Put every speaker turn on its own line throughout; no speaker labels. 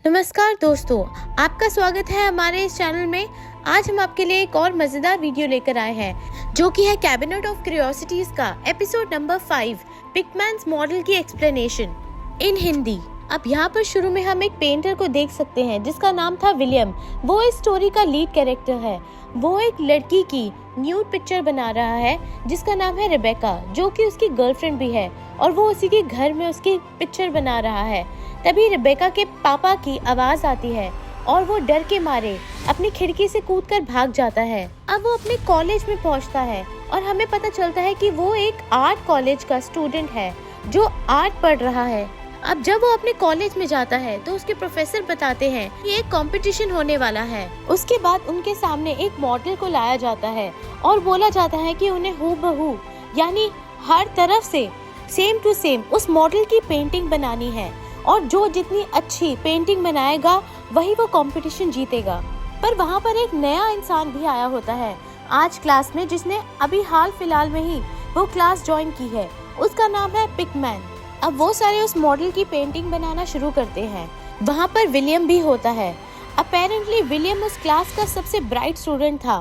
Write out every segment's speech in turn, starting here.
नमस्कार दोस्तों, आपका स्वागत है हमारे इस चैनल में। आज हम आपके लिए एक और मजेदार वीडियो लेकर आए हैं जो कि है कैबिनेट ऑफ क्यूरियोसिटीज का एपिसोड नंबर 5, पिकमैन्स मॉडल की एक्सप्लेनेशन इन हिंदी। अब यहाँ पर शुरू में हम एक पेंटर को देख सकते हैं जिसका नाम था विलियम। वो इस स्टोरी का लीड कैरेक्टर है। वो एक लड़की की न्यूड पिक्चर बना रहा है जिसका नाम है रिबेका, जो कि उसकी गर्लफ्रेंड भी है, और वो उसी के घर में उसकी पिक्चर बना रहा है। तभी रिबेका के पापा की आवाज आती है और वो डर के मारे अपनी खिड़की से कूदकर भाग जाता है। अब वो अपने कॉलेज में पहुंचता है और हमें पता चलता है कि वो एक आर्ट कॉलेज का स्टूडेंट है जो आर्ट पढ़ रहा है। अब जब वो अपने कॉलेज में जाता है तो उसके प्रोफेसर बताते हैं कि एक कंपटीशन होने वाला है। उसके बाद उनके सामने एक मॉडल को लाया जाता है और बोला जाता है कि उन्हें हूबहू यानी हर तरफ से सेम टू सेम उस मॉडल की पेंटिंग बनानी है, और जो जितनी अच्छी पेंटिंग बनाएगा वही वो कंपटीशन जीतेगा। पर वहाँ पर एक नया इंसान भी आया होता है आज क्लास में, जिसने अभी हाल फिलहाल में ही वो क्लास ज्वाइन की है। उसका नाम है पिकमैन। अब वो सारे उस मॉडल की पेंटिंग बनाना शुरू करते हैं। वहाँ पर विलियम भी होता है। अपेरेंटली विलियम उस क्लास का सबसे ब्राइट स्टूडेंट था,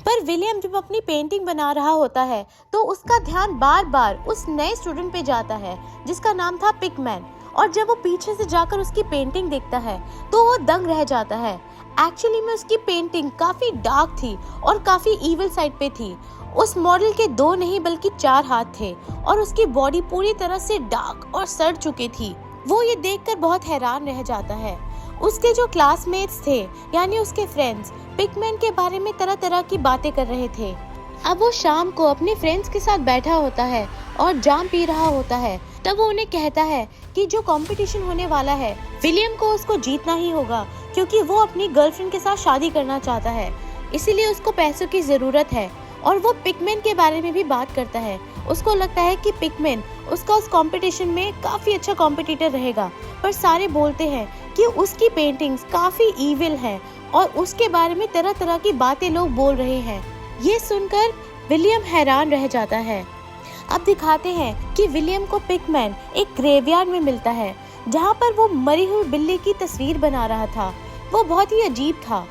पर विलियम जब अपनी पेंटिंग बना रहा होता है तो उसका ध्यान बार बार उस नए स्टूडेंट पे जाता है जिसका नाम था पिकमैन। और जब वो पीछे से जाकर उसकी पेंटिंग देखता है तो वो दंग रह जाता है। एक्चुअली में उसकी पेंटिंग काफी डार्क थी और काफी इविल साइड पे थी। उस मॉडल के 2 नहीं बल्कि 4 हाथ थे और उसकी बॉडी पूरी तरह से डार्क और सड़ चुकी थी। वो ये देखकर बहुत हैरान रह जाता है। उसके जो क्लासमेट्स थे यानी उसके फ्रेंड्स पिकमैन के बारे में तरह तरह की बातें कर रहे थे। अब वो शाम को अपने फ्रेंड्स के साथ बैठा होता है और जाम पी रहा होता है। तब वो उन्हें कहता है कि जो कंपटीशन होने वाला है विलियम को उसको जीतना ही होगा, क्योंकि वो अपनी गर्लफ्रेंड के साथ शादी करना चाहता है, इसीलिए उसको पैसों की जरूरत है। और वो पिकमैन के बारे में भी बात करता है। उसको लगता है कि पिकमैन उसका उस कंपटीशन में काफी अच्छा कॉम्पिटिटर रहेगा, पर सारे बोलते हैं कि उसकी पेंटिंग्स काफी इविल है और उसके बारे में तरह तरह की बातें लोग बोल रहे हैं। ये सुनकर विलियम हैरान रह जाता है। अब दिखाते हैं कि विलियम को पिकमैन एक ग्रेवयार्ड में मिलता है जहाँ पर वो मरी हुई बिल्ली की तस्वीर बना रहा था। वो बहुत ही अजीब था।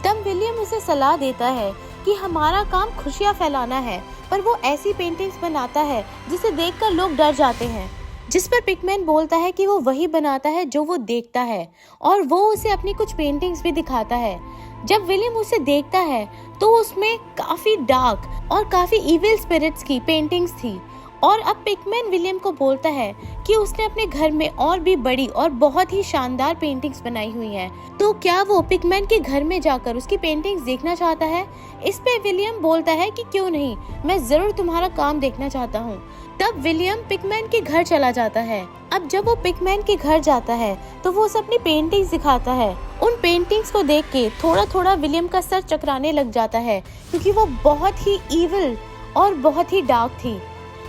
तब विलियम उसे सलाह देता है कि हमारा काम खुशियाँ फैलाना है, पर वो ऐसी पेंटिंग्स बनाता है जिसे देखकर लोग डर जाते हैं। जिस पर पिकमैन बोलता है कि वो वही बनाता है जो वो देखता है, और वो उसे अपनी कुछ पेंटिंग्स भी दिखाता है। जब विलियम उसे देखता है तो उसमें काफी डार्क और काफी इविल स्पिरिट्स की पेंटिंग्स थी। और अब पिकमैन विलियम को बोलता है कि उसने अपने घर में और भी बड़ी और बहुत ही शानदार पेंटिंग्स बनाई हुई हैं। तो क्या वो पिकमैन के घर में जाकर उसकी पेंटिंग्स देखना चाहता है? इस पे विलियम बोलता है कि क्यों नहीं, मैं जरूर तुम्हारा काम देखना चाहता हूँ। तब विलियम पिकमैन के घर चला जाता है। अब जब वो पिकमैन के घर जाता है तो वो उसे अपनी पेंटिंग्स दिखाता है। उन पेंटिंग्स को देख के थोड़ा थोड़ा विलियम का सर चकराने लग जाता है, क्योंकि वो बहुत ही इविल और बहुत ही डार्क थी।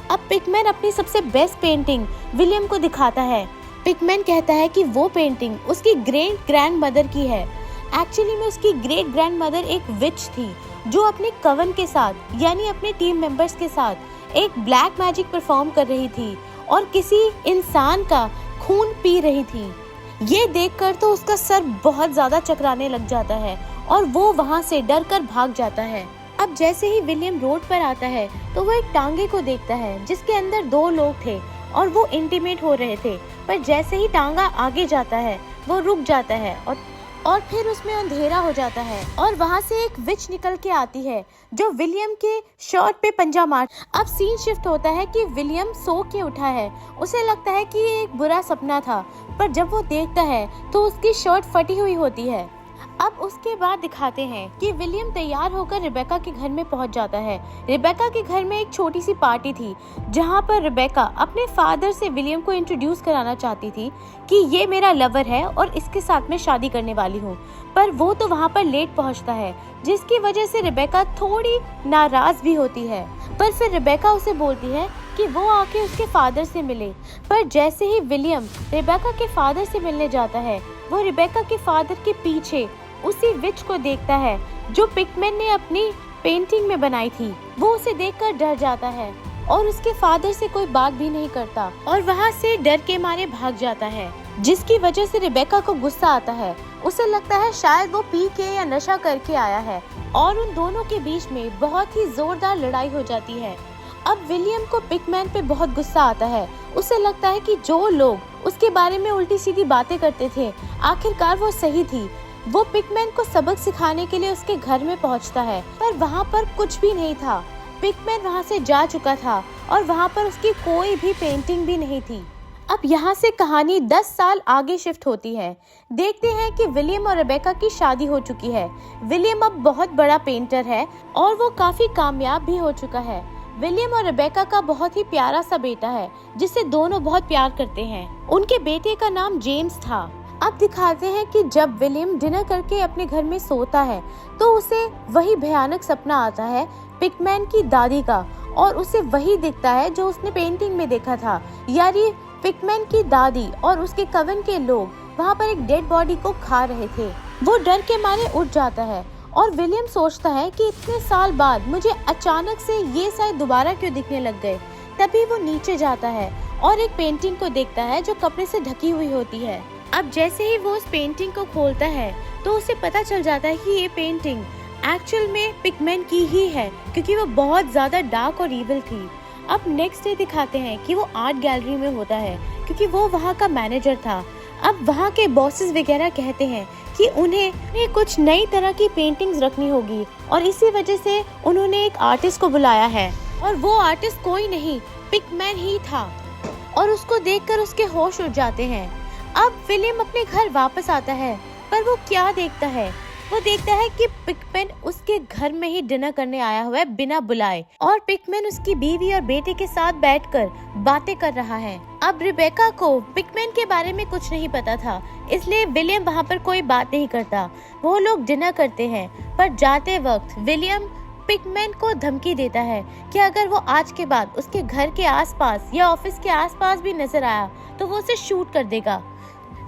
अब पिकमैन अपनी सबसे बेस्ट पेंटिंग विलियम को दिखाता है। पिकमैन कहता है कि वो पेंटिंग उसकी ग्रेट ग्रैंड मदर की है। एक्चुअली में उसकी ग्रेट ग्रैंड मदर एक विच थी जो अपने कवन के साथ यानी अपने टीम मेंबर्स के साथ एक ब्लैक मैजिक परफॉर्म कर रही थी और किसी इंसान का खून पी रही थी। ये देखकर तो उसका सर बहुत ज्यादा चकराने लग जाता है और वो वहाँ से डर कर भाग जाता है। अब जैसे ही विलियम रोड पर आता है तो वो एक टांगे को देखता है जिसके अंदर 2 लोग थे और वो इंटीमेट हो रहे थे। पर जैसे ही टांगा आगे जाता है वो रुक जाता है और फिर उसमें अंधेरा हो जाता है और वहाँ से एक विच निकल के आती है जो विलियम के शर्ट पे पंजा मार। अब सीन शिफ्ट होता है कि विलियम सो के उठा है। उसे लगता है कि ये एक बुरा सपना था, पर जब वो देखता है तो उसकी शर्ट फटी हुई होती है। अब उसके बाद दिखाते हैं कि विलियम तैयार होकर रिबेका के घर में पहुंच जाता है। रिबेका के घर में एक छोटी सी पार्टी थी जहां पर रिबेका अपने फादर से विलियम को इंट्रोड्यूस कराना चाहती थी कि ये मेरा लवर है और इसके साथ मैं शादी करने वाली हूँ। पर वो तो वहां पर लेट पहुंचता है, जिसकी वजह से रिबेका थोड़ी नाराज भी होती है। पर फिर रिबेका उसे बोलती है कि वो आके उसके फादर से मिले। पर जैसे ही विलियम रिबेका के फादर से मिलने जाता है वो रिबेका के फादर के पीछे उसी विच को देखता है जो पिकमैन ने अपनी पेंटिंग में बनाई थी। वो उसे देखकर डर जाता है और उसके फादर से कोई बात भी नहीं करता और वहाँ से डर के मारे भाग जाता है। जिसकी वजह से रिबेका को गुस्सा आता है। उसे लगता है शायद वो पी के या नशा करके आया है और उन दोनों के बीच में बहुत ही जोरदार लड़ाई हो जाती है। अब विलियम को पिकमैन पे बहुत गुस्सा आता है। उसे लगता है कि जो लोग उसके बारे में उल्टी सीधी बातें करते थे आखिरकार वो सही थी। वो पिकमैन को सबक सिखाने के लिए उसके घर में पहुंचता है, पर वहाँ पर कुछ भी नहीं था। पिकमैन वहाँ से जा चुका था और वहाँ पर उसकी कोई भी पेंटिंग भी नहीं थी। अब यहाँ से कहानी 10 साल आगे शिफ्ट होती है। देखते हैं कि विलियम और रेबेका की शादी हो चुकी है। विलियम अब बहुत बड़ा पेंटर है और वो काफी कामयाब भी हो चुका है। विलियम और रेबेका का बहुत ही प्यारा सा बेटा है जिसे दोनों बहुत प्यार करते हैं। उनके बेटे का नाम जेम्स था। अब दिखाते हैं कि जब विलियम डिनर करके अपने घर में सोता है तो उसे वही भयानक सपना आता है पिकमैन की दादी का, और उसे वही दिखता है जो उसने पेंटिंग में देखा था, यानी पिकमैन की दादी और उसके कवन के लोग वहाँ पर एक डेड बॉडी को खा रहे थे। वो डर के मारे उठ जाता है और विलियम सोचता है कि इतने साल बाद मुझे अचानक से ये शायद दोबारा क्यों दिखने लग गए। तभी वो नीचे जाता है और एक पेंटिंग को देखता है जो कपड़े से ढकी हुई होती है। अब जैसे ही वो उस पेंटिंग को खोलता है तो उसे पता चल जाता है कि ये पेंटिंग एक्चुअल में पिकमैन की ही है, क्योंकि वो बहुत ज्यादा डार्क और इविल थी। अब नेक्स्ट डे दिखाते हैं कि वो आर्ट गैलरी में होता है, क्योंकि वो वहाँ का मैनेजर था। अब वहाँ के बॉसेस वगैरह कहते हैं कि उन्हें कुछ नई तरह की पेंटिंग्स रखनी होगी और इसी वजह से उन्होंने एक आर्टिस्ट को बुलाया है, और वो आर्टिस्ट कोई नहीं पिकमैन ही था। और उसको देखकर उसके होश उड़ जाते हैं। अब विलियम अपने घर वापस आता है, पर वो क्या देखता है? वो देखता है कि पिकमैन उसके घर में ही डिनर करने आया हुआ है बिना बुलाए, और पिकमैन उसकी बीवी और बेटे के साथ बैठकर बातें कर रहा है। अब रिबेका को पिकमैन के बारे में कुछ नहीं पता था, इसलिए विलियम वहाँ पर कोई बात नहीं करता। वो लोग डिनर करते हैं, पर जाते वक्त विलियम पिकमैन को धमकी देता है कि अगर वो आज के बाद उसके घर के आसपास या ऑफिस के आसपास भी नजर आया तो वो उसे शूट कर देगा।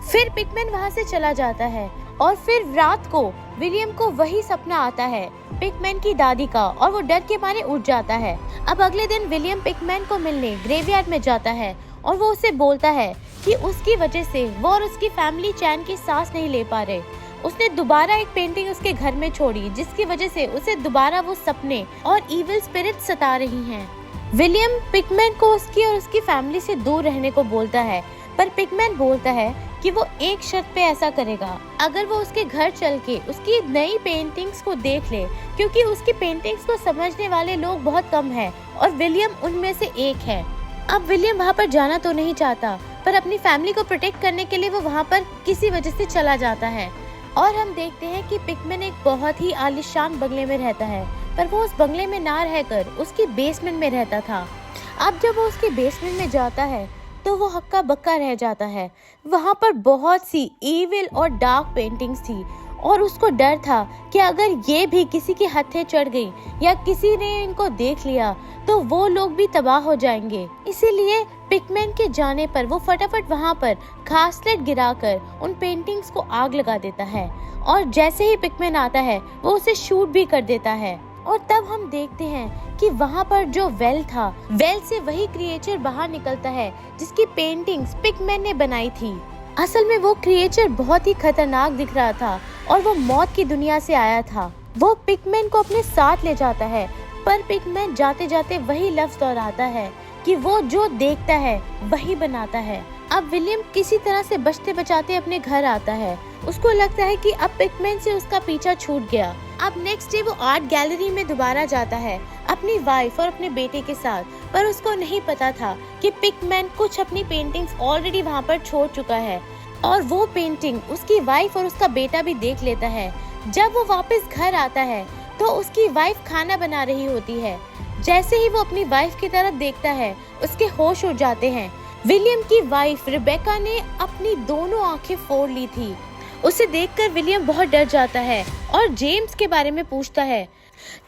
फिर पिकमैन वहाँ से चला जाता है और फिर रात को विलियम को वही सपना आता है पिकमैन की दादी का, और वो डर के मारे उठ जाता है। अब अगले दिन विलियम पिकमैन को मिलने ग्रेवयार्ड में जाता है और वो उसे बोलता है कि उसकी वजह से वो और उसकी फैमिली चैन की सांस नहीं ले पा रहे। उसने दोबारा एक पेंटिंग उसके घर में छोड़ी, जिसकी वजह से उसे दोबारा वो सपने और इविल स्पिरिट सता रही हैं। विलियम पिकमैन को उसकी और उसकी फैमिली से दूर रहने को बोलता है, पर पिकमैन बोलता है कि वो एक शर्त पे ऐसा करेगा, अगर वो उसके घर चल के उसकी नई पेंटिंग्स को देख ले, क्योंकि उसकी पेंटिंग्स को समझने वाले लोग बहुत कम हैं और विलियम उनमें से एक है। अब विलियम वहाँ पर जाना तो नहीं चाहता, पर अपनी फैमिली को प्रोटेक्ट करने के लिए वो वहाँ पर किसी वजह से चला जाता है। और हम देखते हैं कि पिकमैन एक बहुत ही आलीशान बंगले में रहता है, पर वो उस बंगले में ना रहकर उसकी बेसमेंट में रहता था। अब जब वो उसके बेसमेंट में जाता है तो वो हक्का बक्का रह जाता है। वहाँ पर बहुत सी इविल और डार्क पेंटिंग्स थी, और उसको डर था कि अगर ये भी किसी के हत्थे चढ़ गई या किसी ने इनको देख लिया तो वो लोग भी तबाह हो जाएंगे। इसीलिए पिकमैन के जाने पर वो फटाफट वहाँ पर घासलेट गिराकर उन पेंटिंग्स को आग लगा देता है, और जैसे ही पिकमैन आता है वो उसे शूट भी कर देता है। और तब हम देखते हैं कि वहाँ पर जो वेल था, वेल से वही क्रिएचर बाहर निकलता है जिसकी पेंटिंग्स पिकमैन ने बनाई थी। असल में वो क्रिएचर बहुत ही खतरनाक दिख रहा था और वो मौत की दुनिया से आया था। वो पिकमैन को अपने साथ ले जाता है, पर पिकमैन जाते जाते वही लफ्ज दोहराता है कि वो जो देखता है वही बनाता है। अब विलियम किसी तरह से बचते बचाते अपने घर आता है। उसको लगता है कि अब पिकमैन से उसका पीछा छूट गया। अब नेक्स्ट डे वो आर्ट गैलरी में दोबारा जाता है अपनी वाइफ और अपने बेटे के साथ, पर उसको नहीं पता था कि पिकमैन कुछ अपनी पेंटिंग्स ऑलरेडी वहाँ पर छोड़ चुका है, और वो पेंटिंग उसकी वाइफ और उसका बेटा भी देख लेता है। जब वो वापस घर आता है तो उसकी वाइफ खाना बना रही होती है। जैसे ही वो अपनी वाइफ की तरफ देखता है उसके होश उड़ जाते हैं। विलियम की वाइफ रिबेका ने अपनी दोनों आंखें फोड़ ली थी। उसे देखकर विलियम बहुत डर जाता है और जेम्स के बारे में पूछता है।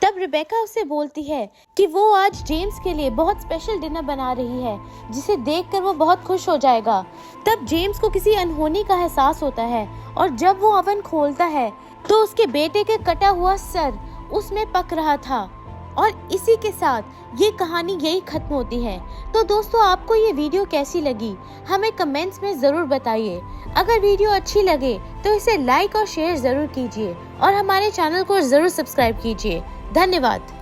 तब रिबेका उसे बोलती है कि वो आज जेम्स के लिए बहुत स्पेशल डिनर बना रही है, जिसे देखकर वो बहुत खुश हो जाएगा। तब जेम्स को किसी अनहोनी का एहसास होता है, और जब वो ओवन खोलता है तो उसके बेटे के कटा हुआ सर उसमें पक रहा था। और इसी के साथ ये कहानी यही खत्म होती है। तो दोस्तों, आपको ये वीडियो कैसी लगी हमें कमेंट्स में ज़रूर बताइए। अगर वीडियो अच्छी लगे तो इसे लाइक और शेयर ज़रूर कीजिए और हमारे चैनल को ज़रूर सब्सक्राइब कीजिए। धन्यवाद।